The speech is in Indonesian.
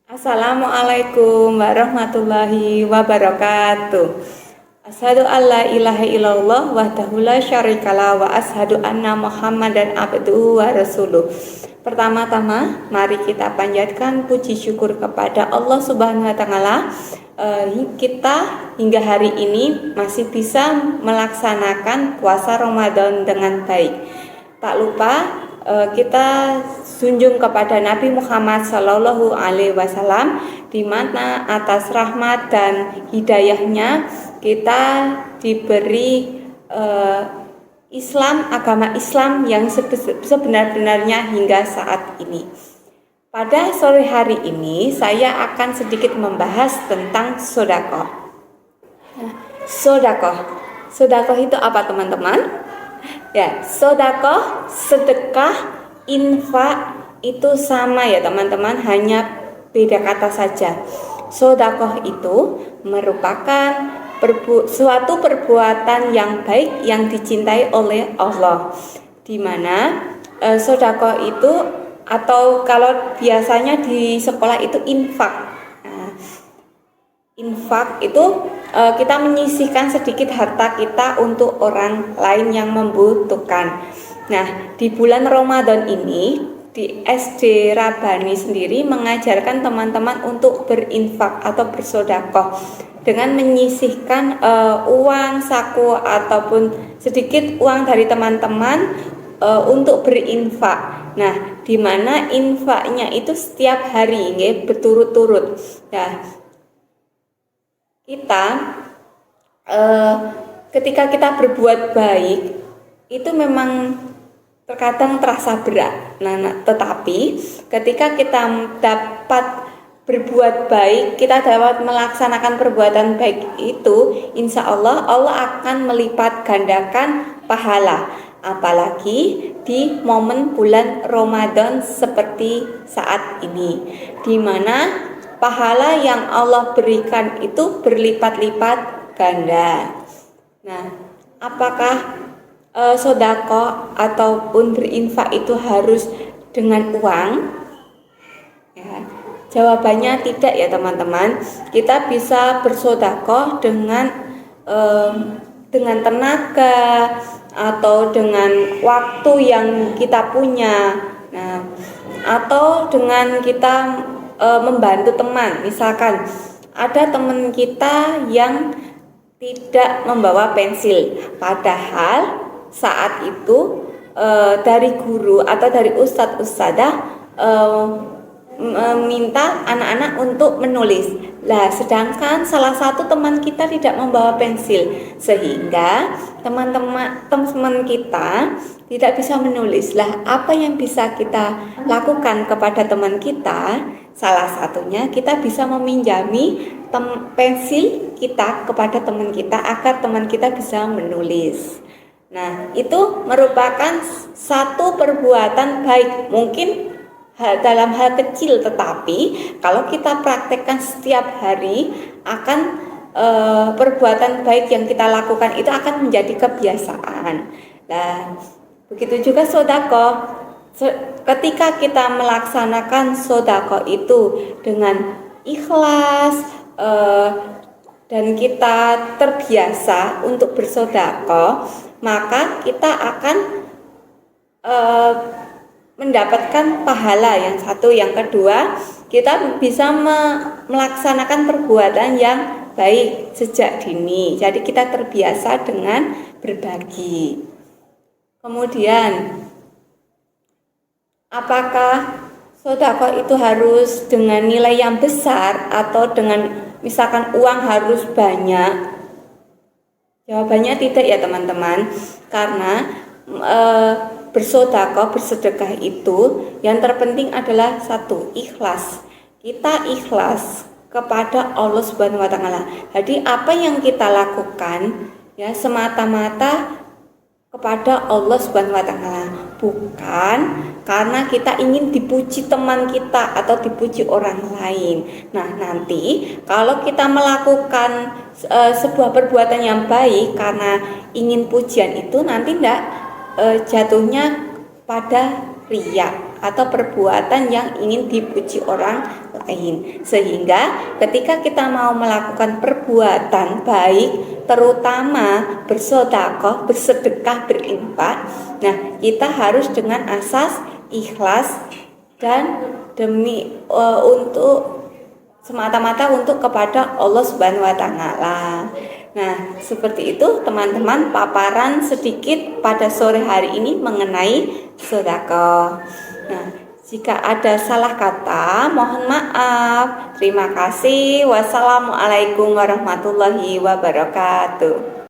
Assalamualaikum warahmatullahi wabarakatuh. Asyhadu alla ilaha illallah wahdahu la syarikalah wa asyhadu anna Muhammadan abduhu wa rasuluh. Pertama-tama, mari kita panjatkan puji syukur kepada Allah Subhanahu wa taala. Kita hingga hari ini masih bisa melaksanakan puasa Ramadan dengan baik. Tak lupa kita junjung kepada Nabi Muhammad Sallallahu Alaihi Wasallam, di mana atas rahmat dan hidayahnya kita diberi Islam, agama Islam yang sebenar-benarnya hingga saat ini. Pada sore hari ini saya akan sedikit membahas tentang sedekah. Sedekah itu apa, teman-teman? Ya, sedekah, sedekah, infak itu sama ya teman-teman, hanya beda kata saja. Sedekah itu merupakan suatu perbuatan yang baik yang dicintai oleh Allah, di mana sedekah itu, atau kalau biasanya di sekolah itu infak. Nah, infak itu kita menyisihkan sedikit harta kita untuk orang lain yang membutuhkan. Nah, di bulan Ramadan ini di SD Rabani sendiri mengajarkan teman-teman untuk berinfak atau bersedekah dengan menyisihkan uang saku ataupun sedikit uang dari teman-teman untuk berinfak. Nah, di mana infaknya itu setiap hari, berturut-turut. Nah, kita ketika kita berbuat baik itu memang terkadang terasa berat. Nah, tetapi ketika kita dapat berbuat baik, kita dapat melaksanakan perbuatan baik itu, insya Allah akan melipat gandakan pahala. Apalagi di momen bulan Ramadan seperti saat ini, di mana pahala yang Allah berikan itu berlipat-lipat ganda. Nah, apakah sedekah ataupun berinfak itu harus dengan uang? Ya, jawabannya tidak ya teman-teman. Kita bisa bersedekah dengan tenaga atau dengan waktu yang kita punya. Nah, atau dengan kita membantu teman. Misalkan ada teman kita yang tidak membawa pensil, padahal saat itu dari guru atau dari ustadz ustadzah meminta anak-anak untuk menulis. Lah, sedangkan salah satu teman kita tidak membawa pensil, sehingga teman-teman kita tidak bisa menulis. Lah, apa yang bisa kita lakukan kepada teman kita? Salah satunya kita bisa meminjami pensil kita kepada teman kita agar teman kita bisa menulis. Nah, itu merupakan satu perbuatan baik, mungkin dalam hal kecil, tetapi kalau kita praktekkan setiap hari, akan perbuatan baik yang kita lakukan itu akan menjadi kebiasaan. Nah, begitu juga sedekah. Ketika kita melaksanakan sedekah itu dengan ikhlas dan kita terbiasa untuk bersedekah, maka kita akan mendapatkan pahala yang satu. Yang kedua, kita bisa melaksanakan perbuatan yang baik sejak dini. Jadi kita terbiasa dengan berbagi. Kemudian, apakah sedekah itu harus dengan nilai yang besar atau dengan misalkan uang harus banyak? Jawabannya tidak ya teman-teman, karena bersedekah itu yang terpenting adalah satu, ikhlas. Kita ikhlas kepada Allah Subhanahu wa taala. Jadi apa yang kita lakukan ya semata-mata kepada Allah Subhanahu wa taala, bukan karena kita ingin dipuji teman kita atau dipuji orang lain. Nah, nanti kalau kita melakukan sebuah perbuatan yang baik karena ingin pujian itu, nanti jatuhnya pada riya atau perbuatan yang ingin dipuji orang lain. Sehingga ketika kita mau melakukan perbuatan baik, terutama bersedekah, berinfak, nah kita harus dengan asas ikhlas dan demi untuk semata-mata untuk kepada Allah Subhanahu wa taala. Nah, seperti itu teman-teman paparan sedikit pada sore hari ini mengenai sedekah. Nah, jika ada salah kata mohon maaf. Terima kasih. Wassalamualaikum warahmatullahi wabarakatuh.